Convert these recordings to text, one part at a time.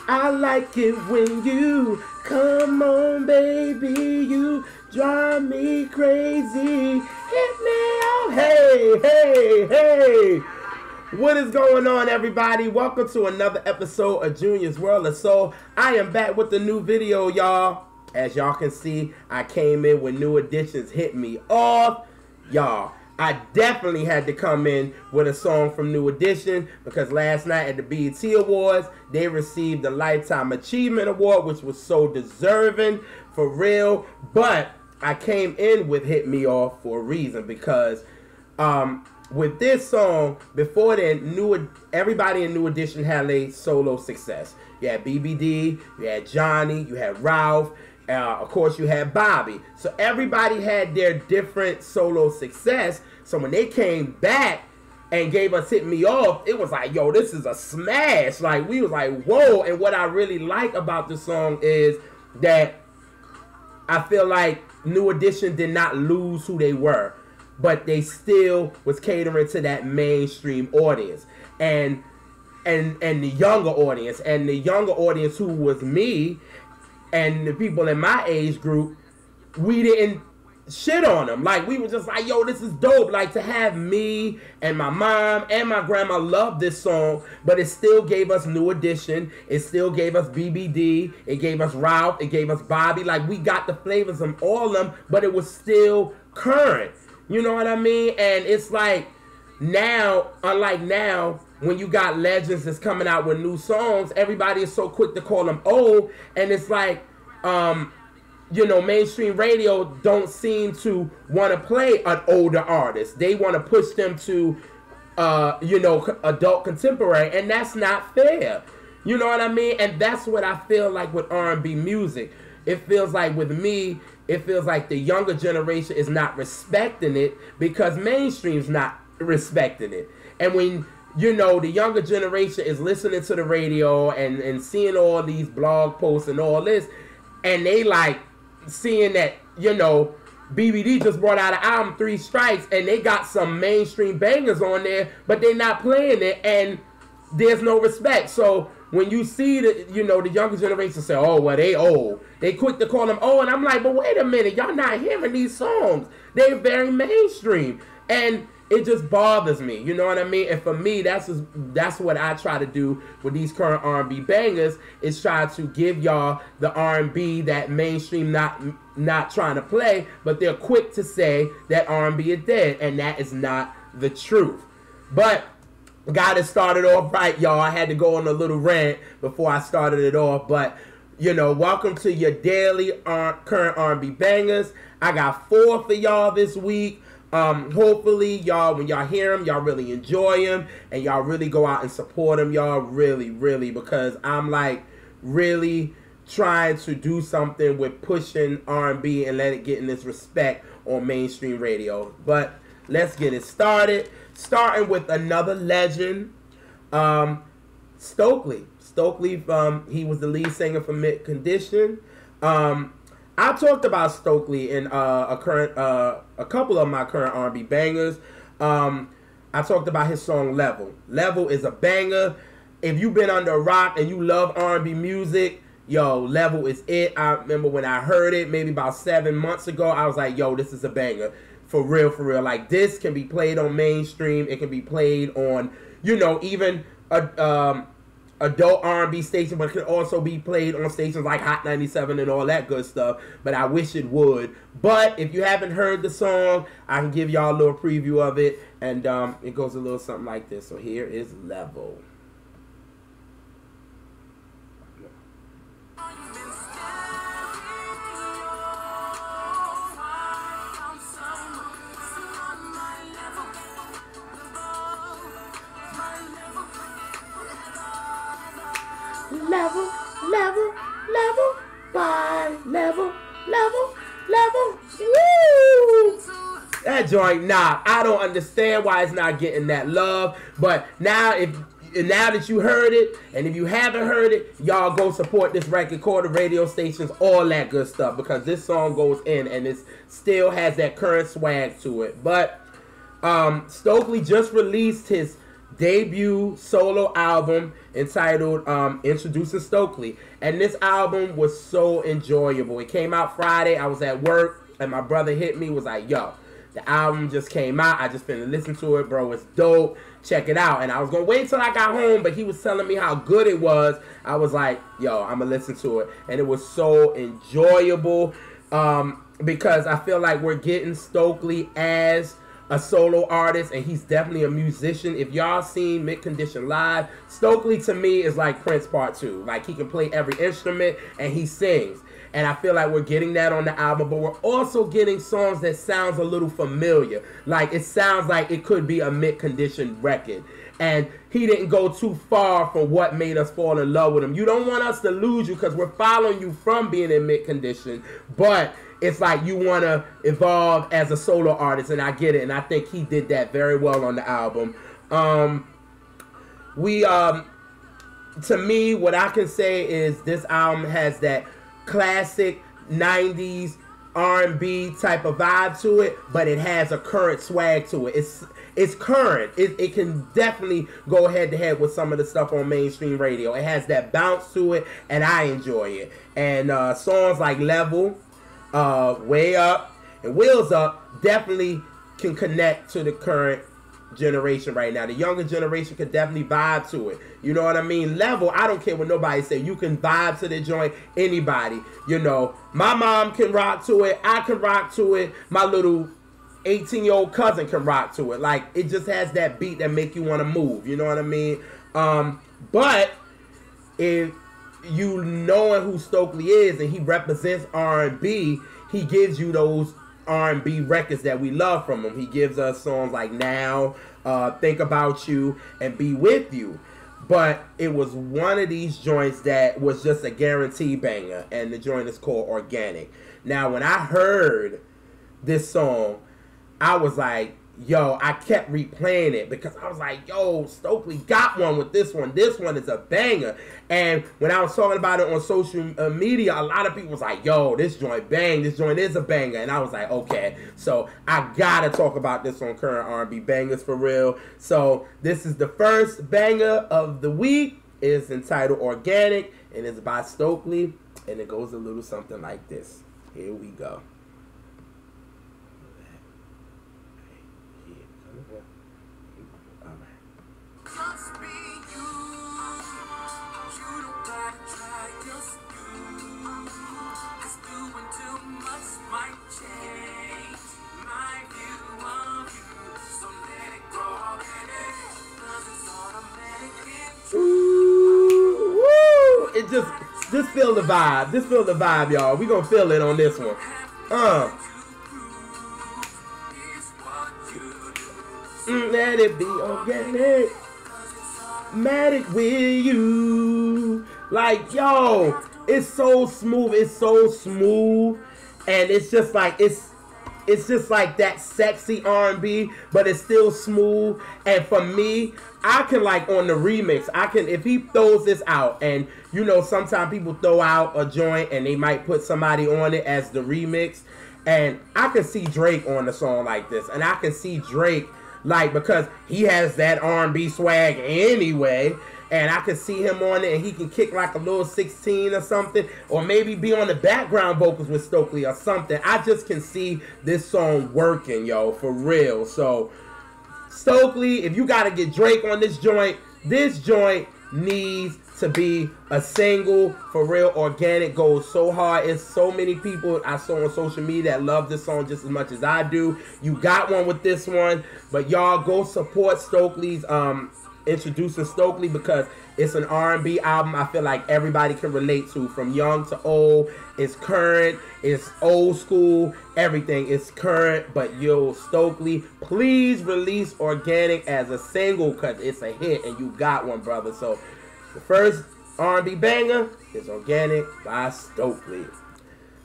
I like it when you come on, baby. You drive me crazy. Hit me out. Hey, hey, hey. What is going on, everybody? Welcome to another episode of Junior's World of Soul. I am back with a new video, y'all. As y'all can see, I came in with new additions. Hit me off. Y'all, I definitely had to come in with a song from New Edition because last night at the BET Awards, they received the Lifetime Achievement Award, which was so deserving, for real. But I came in with Hit Me Off for a reason because with this song, before then, everybody in New Edition had a solo success. You had BBD, you had Johnny, you had Ralph, of course you had Bobby. So everybody had their different solo success. So when they came back and gave us Hit Me Off, it was like, yo, this is a smash. Like, we was like, whoa. And what I really like about the song is that I feel like New Edition did not lose who they were, but they still was catering to that mainstream audience and the younger audience. And the younger audience, who was me and the people in my age group, we didn't shit on them. Like, we were just like, yo, this is dope. Like, to have me and my mom and my grandma love this song, but it still gave us New Edition. It still gave us BBD. It gave us Ralph. It gave us Bobby. Like, we got the flavors of all of them, but it was still current. You know what I mean? And it's like now, unlike now, when you got legends that's coming out with new songs, everybody is so quick to call them old. And it's like, you know, mainstream radio don't seem to want to play an older artist. They want to push them to, you know, adult contemporary. And that's not fair. You know what I mean? And that's what I feel like with R&B music. It feels like with me, it feels like the younger generation is not respecting it because mainstream's not respecting it. And when, you know, the younger generation is listening to the radio and seeing all these blog posts and all this, and they like seeing that, you know, BBD just brought out an album, 3 Strikes, and they got some mainstream bangers on there, but they're not playing it, and there's no respect. So when you see the, you know, the younger generation say, oh, well, they old, they quick to call them old. And I'm like, but wait a minute, y'all not hearing these songs. They're very mainstream. And it just bothers me, you know what I mean? And for me, that's what I try to do with these current R&B bangers, is try to give y'all the R&B that mainstream not trying to play, but they're quick to say that R&B is dead, and that is not the truth. But got it started off right, y'all. I had to go on a little rant before I started it off, but you know, welcome to your daily current R&B bangers. I got 4 for y'all this week. Hopefully, y'all, when y'all hear them, y'all really enjoy them, and y'all really go out and support them, y'all, really, really, because I'm like really trying to do something with pushing R&B and let it get in this respect on mainstream radio. But let's get it started. Starting with another legend, Stokley. Stokley, he was the lead singer for Mid Condition. I talked about Stokley in a couple of my current R&B bangers. I talked about his song Level. Level is a banger. If you've been under a rock and you love R&B music, yo, Level is it. I remember when I heard it maybe about 7 months ago, I was like, yo, this is a banger. For real, for real. Like, this can be played on mainstream. It can be played on, you know, even adult R&B station, but it can also be played on stations like Hot 97 and all that good stuff. But I wish it would. But if you haven't heard the song, I can give y'all a little preview of it. And it goes a little something like this. So here is Level. Level, level, level, by level, level, level, woo! That joint, nah, I don't understand why it's not getting that love, but now that you heard it, and if you haven't heard it, y'all go support this record, call the radio stations, all that good stuff, because this song goes in, and it still has that current swag to it. But Stokley just released his debut solo album entitled Introducing Stokley. And this album was so enjoyable. It came out Friday. I was at work and my brother hit me, was like, yo, the album just came out. I just finna listen to it, bro. It's dope. Check it out. And I was gonna wait till I got home, but he was telling me how good it was. I was like, yo, I'm gonna listen to it. And it was so enjoyable because I feel like we're getting Stokley as a solo artist, and he's definitely a musician. If y'all seen Mid Condition live, Stokley to me is like Prince Part 2. Like, he can play every instrument and he sings. And I feel like we're getting that on the album, but we're also getting songs that sounds a little familiar. Like, it sounds like it could be a Mid Condition record. And he didn't go too far from what made us fall in love with him. You don't want us to lose you because we're following you from being in Mid Condition, but it's like you want to evolve as a solo artist, and I get it, and I think he did that very well on the album. To me, what I can say is this album has that classic 90s R&B type of vibe to it, but it has a current swag to it. It's current. It can definitely go head to head with some of the stuff on mainstream radio. It has that bounce to it, and I enjoy it. And songs like Level, Way Up, and Wheels Up definitely can connect to the current generation right now. The younger generation can definitely vibe to it. You know what I mean? Level, I don't care what nobody say. You can vibe to the joint. Anybody. You know, my mom can rock to it. I can rock to it. My little 18-year-old cousin can rock to it. Like, it just has that beat that make you want to move. You know what I mean? But if you knowing who Stokley is and he represents R&B, he gives you those R&B records that we love from him. He gives us songs like Now, Think About You, and Be With You. But it was one of these joints that was just a guaranteed banger, and the joint is called Organic. Now, when I heard this song, I was like, yo, I kept replaying it because I was like, yo, Stokley got one with this one. This one is a banger. And when I was talking about it on social media, a lot of people was like, yo, this joint bang. This joint is a banger. And I was like, okay. So I got to talk about this on Current R&B Bangers for real. So this is the first banger of the week. It's entitled Organic, and it's by Stokley. And it goes a little something like this. Here we go. Just be you. You don't gotta try, just you. Cause doing too much might change my view of you. So let it go, baby. Cause it's automatic. Ooh, woo. It just feel the vibe. Just feel the vibe, y'all. We gonna feel it on this one. Let it be organic. Matic with you. Like, yo, it's so smooth. It's so smooth. And it's just like, it's just like that sexy R&B, but it's still smooth. And for me, I can, like, on the remix, I can, if he throws this out, and you know, sometimes people throw out a joint and they might put somebody on it as the remix, and I can see Drake on a song like this, and I can see Drake, like, because he has that R&B swag anyway, and I can see him on it, and he can kick like a little 16 or something, or maybe be on the background vocals with Stokley or something. I just can see this song working, yo, for real. So, Stokley, if you got to get Drake on this joint needs to be a single. For real. Organic goes so hard. It's so many people I saw on social media that love this song just as much as I do. You got one with this one, but y'all go support Stokley's Introducing Stokley, because it's an R&B album I feel like everybody can relate to, from young to old. It's current, it's old school, everything is current. But yo, Stokley, please release Organic as a single, because it's a hit and you got one, brother. So the first R&B banger is Organic by Stokley.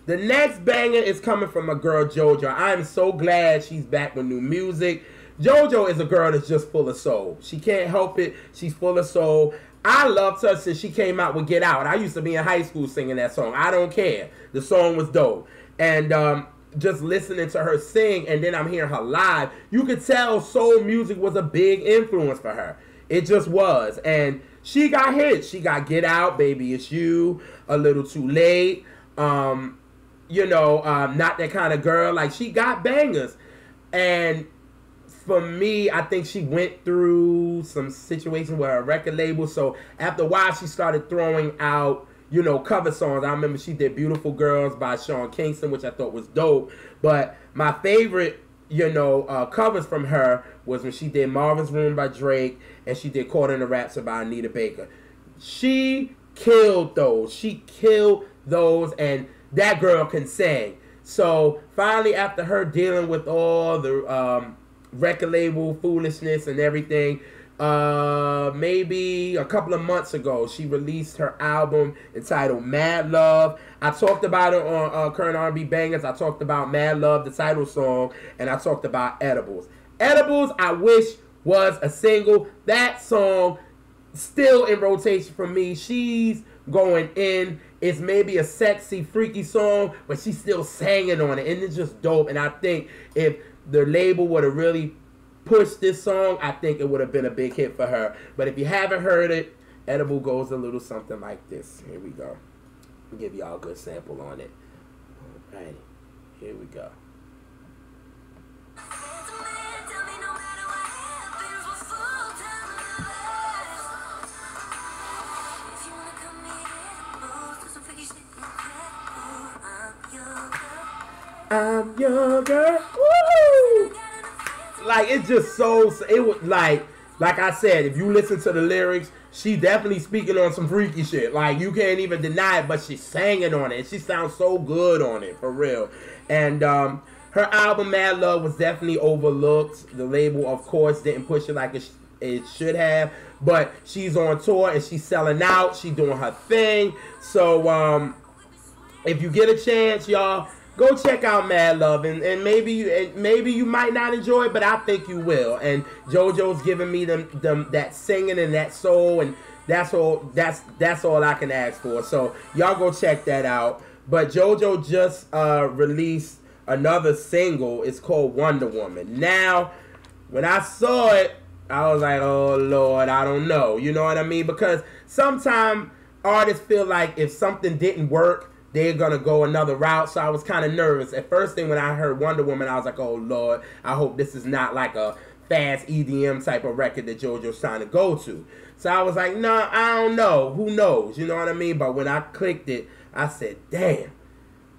The next banger is coming from my girl JoJo. I am so glad she's back with new music. JoJo is a girl that's just full of soul. She can't help it. She's full of soul. I loved her since she came out with Get Out. I used to be in high school singing that song. I don't care. The song was dope. And just listening to her sing, and then I'm hearing her live, you could tell soul music was a big influence for her. It just was. And she got hits. She got Get Out, Baby It's You, A Little Too Late. Not That Kind of Girl. Like, she got bangers. And for me, I think she went through some situation with her record label. So after a while, she started throwing out, cover songs. I remember she did Beautiful Girls by Sean Kingston, which I thought was dope. But my favorite, covers from her was when she did Marvin's Room by Drake and she did Caught in the Rapture by Anita Baker. She killed those. And that girl can sing. So finally, after her dealing with all the record label foolishness and everything, maybe a couple of months ago, she released her album entitled Mad Love. I talked about it on Current R&B Bangers. I talked about Mad Love, the title song, and I talked about Edibles. Edibles, I wish was a single. That song still in rotation for me. She's going in. It's maybe a sexy, freaky song, but she's still singing on it, and it's just dope. And I think if the label would have really pushed this song, I think it would have been a big hit for her. But if you haven't heard it, Edible goes a little something like this. Here we go. I'll give y'all a good sample on it. Alrighty, here we go. I'm your girl. Woo! Like, it's just so, it was like I said, if you listen to the lyrics, she definitely speaking on some freaky shit. Like, you can't even deny it, but she's singing on it. And she sounds so good on it, for real. And her album, Mad Love, was definitely overlooked. The label, of course, didn't push it like it should have. But she's on tour and she's selling out. She's doing her thing. So, if you get a chance, y'all, go check out Mad Love, and maybe you might not enjoy it, but I think you will. And JoJo's giving me them that singing and that soul, and that's all I can ask for. So y'all go check that out. But JoJo just released another single. It's called Wonder Woman. Now, when I saw it, I was like, oh Lord, I don't know. You know what I mean? Because sometimes artists feel like if something didn't work, they're going to go another route. So I was kind of nervous. At first thing when I heard Wonder Woman, I was like, oh, Lord, I hope this is not like a fast EDM type of record that JoJo's trying to go to. So I was like, no, I don't know. Who knows? You know what I mean? But when I clicked it, I said, damn,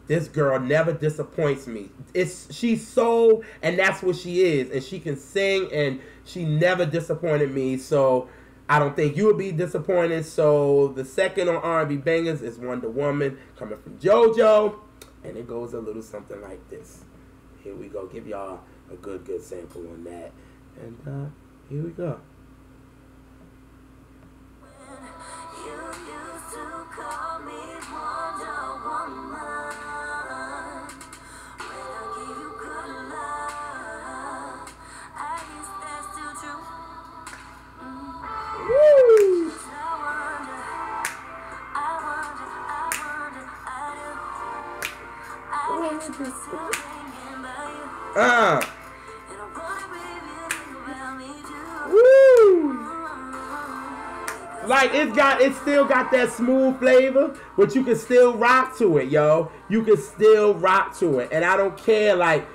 this girl never disappoints me. She's soul, and that's what she is. And she can sing, and she never disappointed me. So I don't think you would be disappointed. So the second on R&B Bangers is Wonder Woman, coming from JoJo, and it goes a little something like this. Here we go. Give y'all a good sample on that. And here we go. You used to call me Wonder Woman. When I gave you good love, I guess that's still true. Woo! Woo! Like, it still got that smooth flavor, but you can still rock to it, yo. You can still rock to it. And I don't care, like,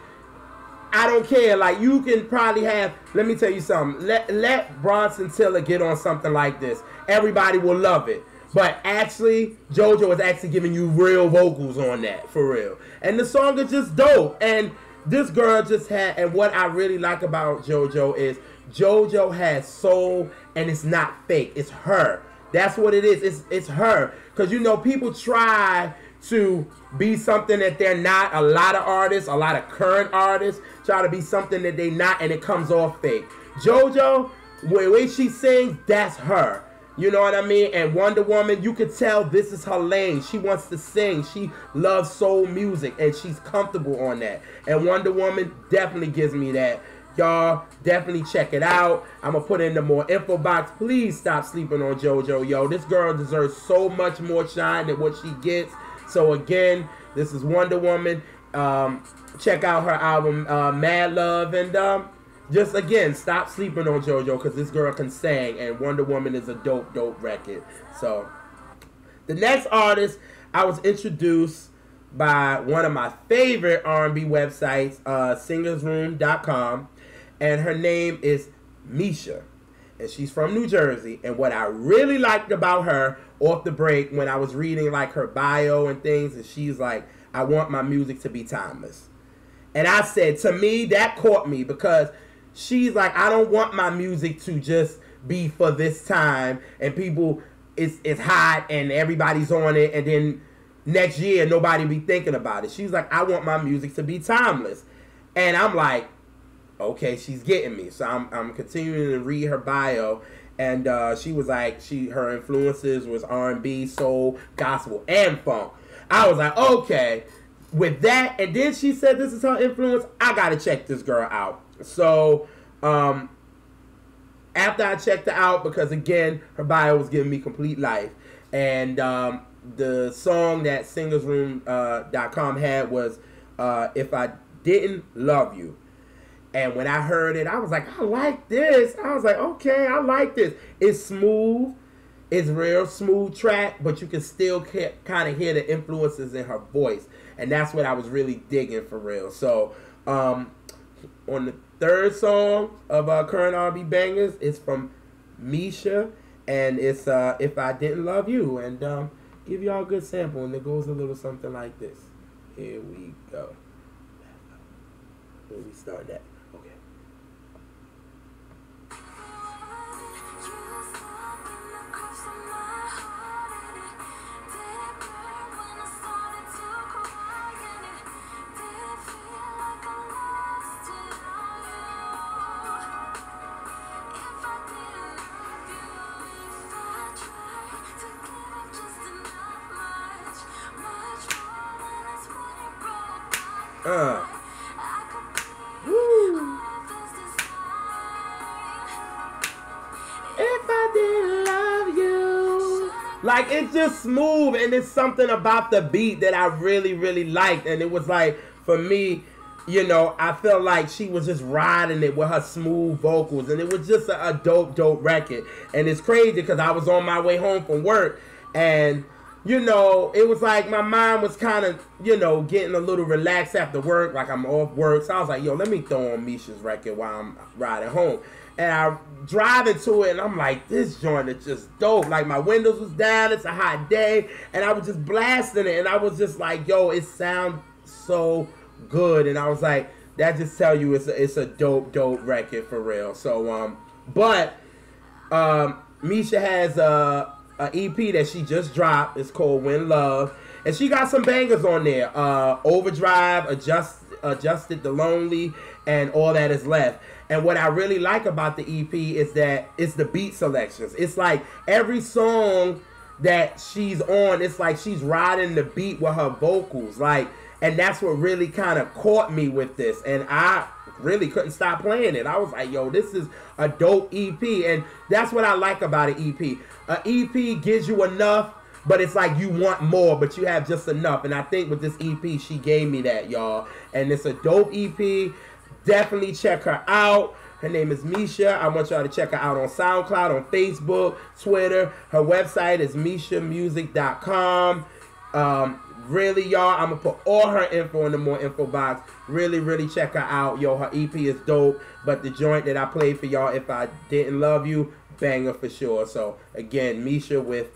you can probably have, let me tell you something. Let Bronson Tiller get on something like this. Everybody will love it. But actually, JoJo is actually giving you real vocals on that, for real. And the song is just dope. And this girl just had, and what I really like about JoJo is JoJo has soul, and it's not fake. It's her. That's what it is. It's her. Because, you know, people try to be something that they're not. A lot of artists, a lot of current artists try to be something that they're not, and it comes off fake. JoJo, the way she sings, that's her. You know what I mean? And Wonder Woman, you could tell this is her lane. She wants to sing. She loves soul music, and she's comfortable on that. And Wonder Woman definitely gives me that. Y'all definitely check it out. I'm going to put in the more info box. Please stop sleeping on JoJo, yo. This girl deserves so much more shine than what she gets. So again, this is Wonder Woman. Check out her album, Mad Love. And just again, stop sleeping on JoJo because this girl can sing, and Wonder Woman is a dope, dope record. So the next artist, I was introduced by one of my favorite R&B websites, singersroom.com, and her name is Miesa, and she's from New Jersey. And what I really liked about her off the break when I was reading like her bio and things, is she's like, I want my music to be timeless. And I said, to me, that caught me, because she's like, I don't want my music to just be for this time and people, it's hot and everybody's on it, and then next year nobody be thinking about it. She's like, I want my music to be timeless. And I'm like, okay, she's getting me. So I'm continuing to read her bio, and she was like, her influences was R&B, soul, gospel, and funk. I was like, okay, with that. And then she said this is her influence. I gotta check this girl out. So after I checked her out, because again, her bio was giving me complete life, and the song that singersroom.com had was If I Didn't Love You. And when I heard it, I was like, I like this. I was like, okay, I like this. It's smooth. It's real smooth track, but you can still kind of hear the influences in her voice. And that's what I was really digging for real. So on the third song of current R&B bangers, it's from Miesa, and it's If I Didn't Love You. And give y'all a good sample, and it goes a little something like this. Here we go. Where we start at? Okay. Woo. If I didn't love you. Like, it's just smooth, and it's something about the beat that I really, really liked. And it was like, for me, you know, I felt like she was just riding it with her smooth vocals. And it was just a dope, dope record. And it's crazy because I was on my way home from work, and you know, it was like my mind was kind of, you know, getting a little relaxed after work, like I'm off work. So I was like, yo, let me throw on Miesa's record while I'm riding home. And I drive into it, and I'm like, this joint is just dope. Like, my windows was down, it's a hot day, and I was just blasting it. And I was just like, yo, it sounds so good. And I was like, that just tell you it's a dope, dope record for real. So, Miesa has a EP that she just dropped. It's called When Love, and she got some bangers on there. Overdrive, Adjusted, The Lonely, and All That Is Left. And what I really like about the EP is that it's the beat selections. It's like every song that she's on, it's like she's riding the beat with her vocals, like, and that's what really kind of caught me with this. And I really couldn't stop playing it. I was like, yo, this is a dope EP. And that's what I like about an EP. An EP gives you enough, but it's like you want more, but you have just enough. And I think with this EP, she gave me that, y'all. And it's a dope EP. Definitely check her out. Her name is Miesa. I want y'all to check her out on SoundCloud, on Facebook, Twitter. Her website is MiesaMusic.com. Really, y'all, I'm going to put all her info in the more info box. Really, really check her out. Yo, her EP is dope. But the joint that I played for y'all, If I Didn't Love You, banger for sure. So, again, Miesa with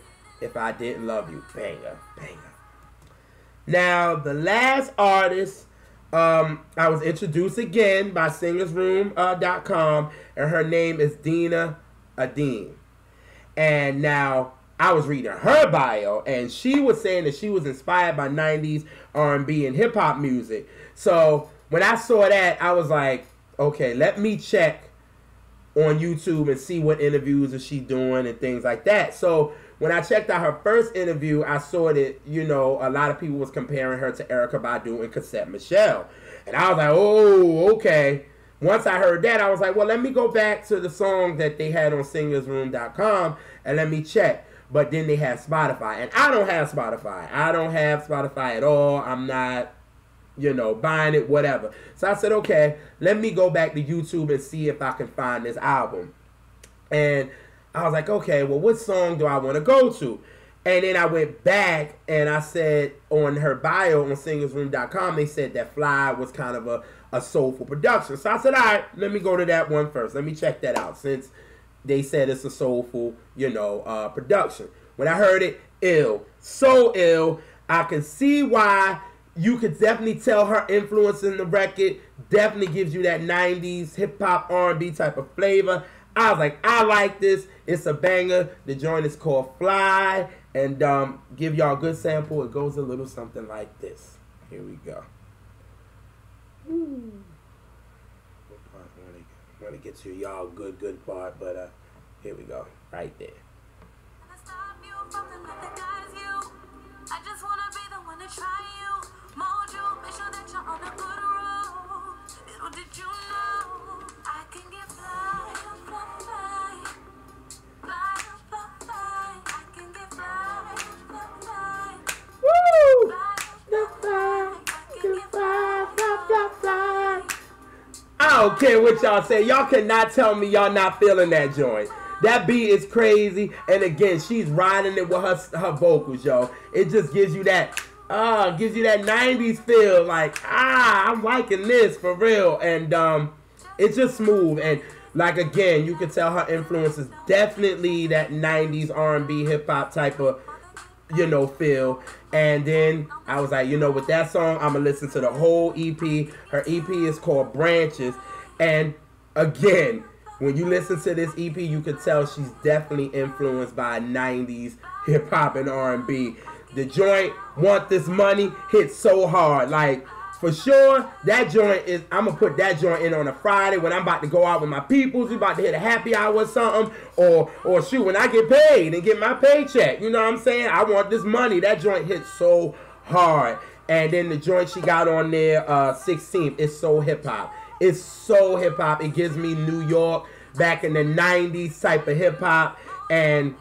If I Didn't Love You. Banger, banger. Now, the last artist, I was introduced again by singersroom.com, and her name is Dyna Edyne. And now, I was reading her bio, and she was saying that she was inspired by 90s R&B and hip-hop music. So when I saw that, I was like, okay, let me check on YouTube and see what interviews is she doing and things like that. So when I checked out her first interview, I saw that, you know, a lot of people was comparing her to Erykah Badu and Cassette Michelle. And I was like, oh, okay. Once I heard that, I was like, well, let me go back to the song that they had on singersroom.com and let me check. But then they have Spotify, and I don't have Spotify. I don't have Spotify at all. I'm not you know, buying it, whatever. So I said, okay, let me go back to YouTube and see if I can find this album. And I was like, okay, well, what song do I want to go to? And then I went back and I said on her bio on singersroom.com, they said that F.L.Y was kind of a soulful production. So I said, all right, let me go to that one first. Let me check that out since they said it's a soulful, you know, production. When I heard it, ill. So ill. I can see why. You could definitely tell her influence in the record. Definitely gives you that 90s hip-hop R&B type of flavor. I was like, I like this. It's a banger. The joint is called F.L.Y. And give y'all a good sample. It goes a little something like this. Here we go. Ooh. What part I want to get to y'all good part, but here we go. Right there. I just want to be the one to try you. Mold you, make sure that you're on the good road. Little did you know, I can get fly, fly, fly, fly, fly. I can get fly, fly, Woo! fly. I don't care what y'all say. Y'all cannot tell me y'all not feeling that joint. That beat is crazy. And again, she's riding it with her vocals, yo. It just gives you that 90s feel. Like, I'm liking this for real. And it's just smooth. And like, again, you can tell her influence is definitely that 90s R&B hip hop type of, you know, feel. And then I was like, you know, with that song, I'm gonna listen to the whole EP. Her EP is called Branches. And again, when you listen to this EP, you can tell she's definitely influenced by 90s hip hop and R&B. The joint, Want This Money, hits so hard. Like, for sure, that joint is, I'm going to put that joint in on a Friday when I'm about to go out with my peoples. We about to hit a happy hour or something. Or shoot, when I get paid and get my paycheck. You know what I'm saying? I Want This Money. That joint hits so hard. And then the joint she got on there, 16th, is so hip hop. It's so hip hop. It gives me New York back in the 90s type of hip hop. And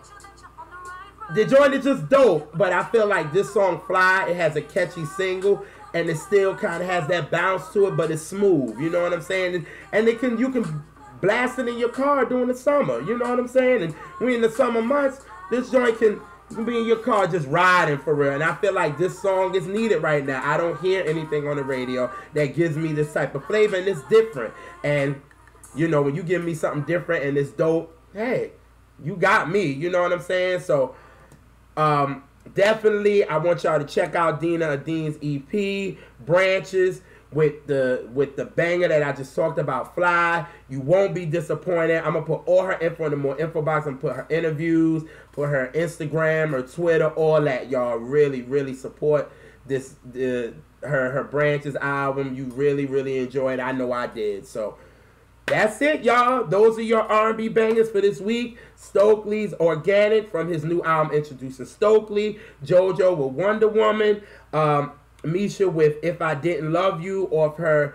the joint is just dope. But I feel like this song, F.L.Y, it has a catchy single. And it still kind of has that bounce to it, but it's smooth. You know what I'm saying? And you can blast it in your car during the summer. You know what I'm saying? And we in the summer months, this joint can be in your car just riding for real. And I feel like this song is needed right now. I don't hear anything on the radio that gives me this type of flavor, and it's different. And, you know, when you give me something different and it's dope, hey, you got me. You know what I'm saying? So, definitely, I want y'all to check out Dyna Edyne's EP, Branches, with the banger that I just talked about, F.L.Y. You won't be disappointed. I'm going to put all her info in the more info box. I'm going to put her interviews, put her Instagram, her Twitter, all that. Y'all really, really support this her Branches album. You really, really enjoyed it. I know I did. So that's it, y'all. Those are your R&B bangers for this week. Stokley's Organic from his new album Introducing Stokley. JoJo with Wonder Woman. Miesa with If I Didn't Love You off her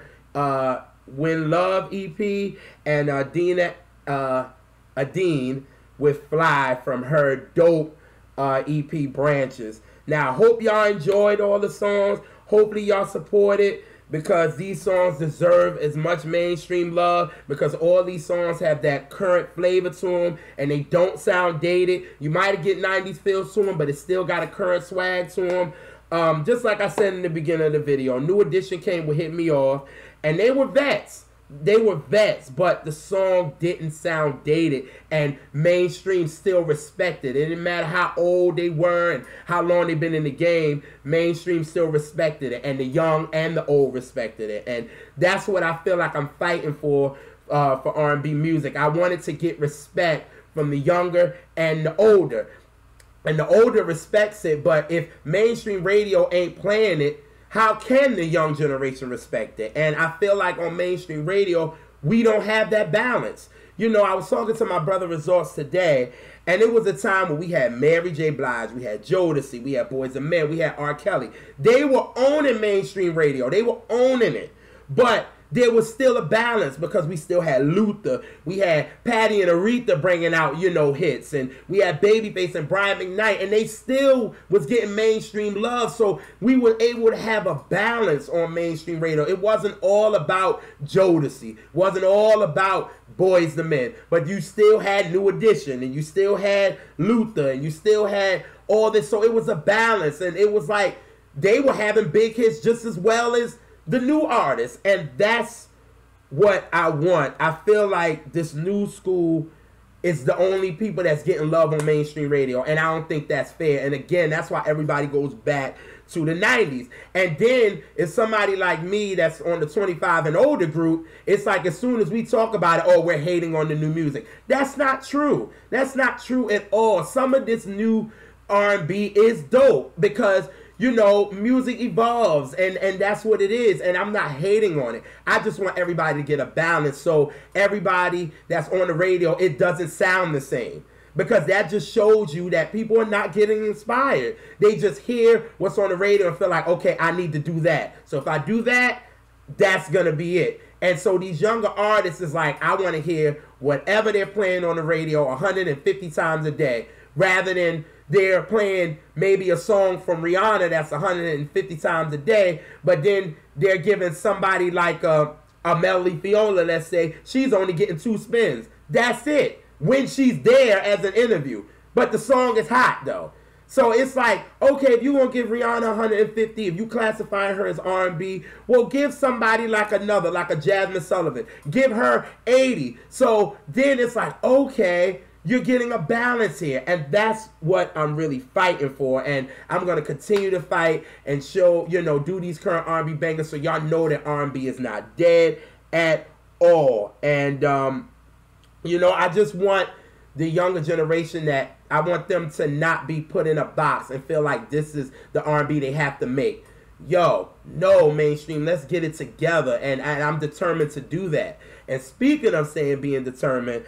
When Love EP. And Dyna Edyne with F.L.Y from her dope EP Branches. Now, I hope y'all enjoyed all the songs. Hopefully y'all support it, because these songs deserve as much mainstream love, because all these songs have that current flavor to them and they don't sound dated. You might get 90s feels to them, but it still got a current swag to them. Just like I said in the beginning of the video, New Edition came with Hit Me Off, and they were vets. They were vets, but the song didn't sound dated, and mainstream still respected it. It didn't matter how old they were and how long they've been in the game, mainstream still respected it, and the young and the old respected it. And that's what I feel like I'm fighting for R&B music. I wanted to get respect from the younger and the older. And the older respects it, but if mainstream radio ain't playing it, how can the young generation respect it? And I feel like on mainstream radio, we don't have that balance. You know, I was talking to my brother Resorts today, and it was a time when we had Mary J. Blige, we had Jodeci, we had Boys and Men, we had R. Kelly. They were owning mainstream radio. They were owning it. But there was still a balance because we still had Luther, we had Patty and Aretha bringing out, you know, hits, and we had Babyface and Brian McKnight, and they still was getting mainstream love. So we were able to have a balance on mainstream radio. It wasn't all about Jodeci, wasn't all about Boys the Men, but you still had New Edition, and you still had Luther, and you still had all this. So it was a balance, and it was like they were having big hits just as well as the new artists, and that's what I want. I feel like this new school is the only people that's getting love on mainstream radio, and I don't think that's fair. And again, that's why everybody goes back to the 90s. And then if somebody like me that's on the 25 and older group, it's like as soon as we talk about it, oh, we're hating on the new music. That's not true. That's not true at all. Some of this new R&B is dope because, you know, music evolves, and that's what it is, and I'm not hating on it. I just want everybody to get a balance, so everybody that's on the radio, it doesn't sound the same, because that just shows you that people are not getting inspired. They just hear what's on the radio and feel like, okay, I need to do that. So if I do that, that's going to be it. And so these younger artists is like, I want to hear whatever they're playing on the radio 150 times a day, rather than they're playing maybe a song from Rihanna that's 150 times a day, but then they're giving somebody like a Melly Fiola, let's say, she's only getting 2 spins. That's it, when she's there as an interview. But the song is hot, though. So it's like, okay, if you're going to give Rihanna 150, if you classify her as R&B, well, give somebody like another, like a Jasmine Sullivan. Give her 80. So then it's like, okay, you're getting a balance here, and that's what I'm really fighting for, and I'm going to continue to fight and show, you know, do these current R&B bangers so y'all know that R&B is not dead at all. And, you know, I just want the younger generation that I want them to not be put in a box and feel like this is the R&B they have to make. Yo, no, mainstream, let's get it together, and I'm determined to do that. And speaking of saying being determined,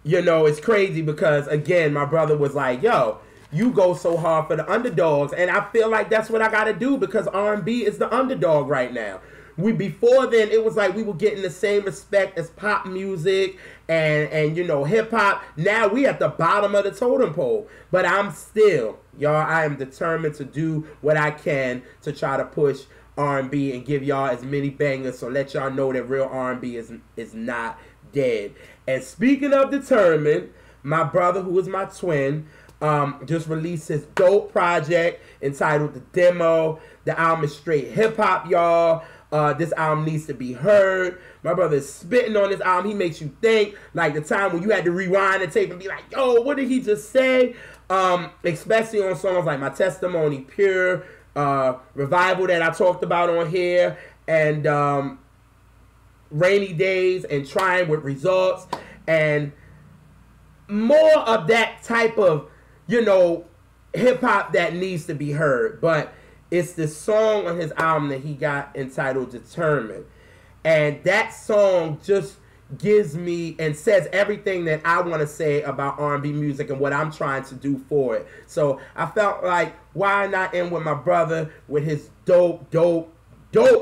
you know, it's crazy because, again, my brother was like, yo, you go so hard for the underdogs. And I feel like that's what I got to do because R&B is the underdog right now. Before then, it was like we were getting the same respect as pop music and you know, hip-hop. Now we at the bottom of the totem pole. But I'm still, y'all, I am determined to do what I can to try to push R&B and give y'all as many bangers. So let y'all know that real R&B is not dead. And speaking of determined, my brother, who is my twin, just released his dope project entitled The Demo. The album is straight hip-hop, y'all. This album needs to be heard. My brother is spitting on this album. He makes you think, like the time when you had to rewind the tape and be like, yo, what did he just say? Especially on songs like My Testimony, Pure, Revival that I talked about on here, and Rainy Days, and Trying with Results, and more of that type of, you know, hip-hop that needs to be heard. But it's the song on his album that he got entitled Determined. And that song just gives me and says everything that I want to say about R&B music and what I'm trying to do for it. So I felt like, why not end with my brother with his dope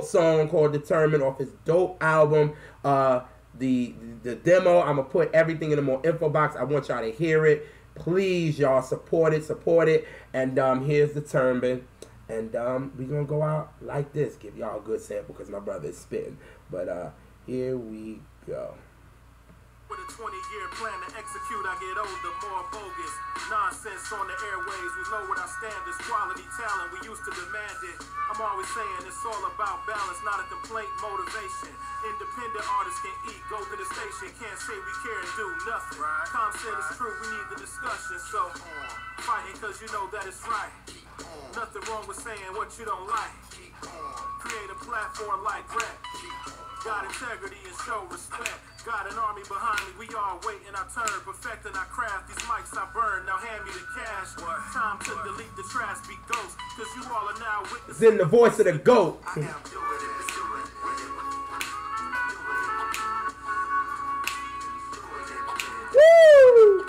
song called Determined off his dope album, the Demo. I'm going to put everything in the more info box. I want y'all to hear it. Please, y'all, support it. And here's Determined. And we're going to go out like this. Give y'all a good sample because my brother is spitting. But here we go. With a 20-year plan to execute, I get older, more bogus. Nonsense on the airways, we lowered our standards. Quality talent, we used to demand it. I'm always saying it's all about balance, not a complaint, motivation. Independent artists can eat, go to the station. Can't say we care and do nothing. Tom said it's true, we need the discussion. So, fighting cause you know that it's right. Nothing wrong with saying what you don't like. Create a platform like rap. Got integrity and show respect. Got an army behind me, we all waiting our turn. Perfecting our craft, these mics I burn. Now hand me the cash. Time to delete the trash, be ghost. Cause you all are now witnessing. It's in the voice of the GOAT. Woo!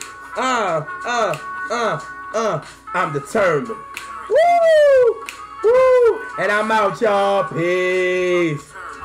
I'm determined. Woo! Woo! And I'm out, y'all. Peace.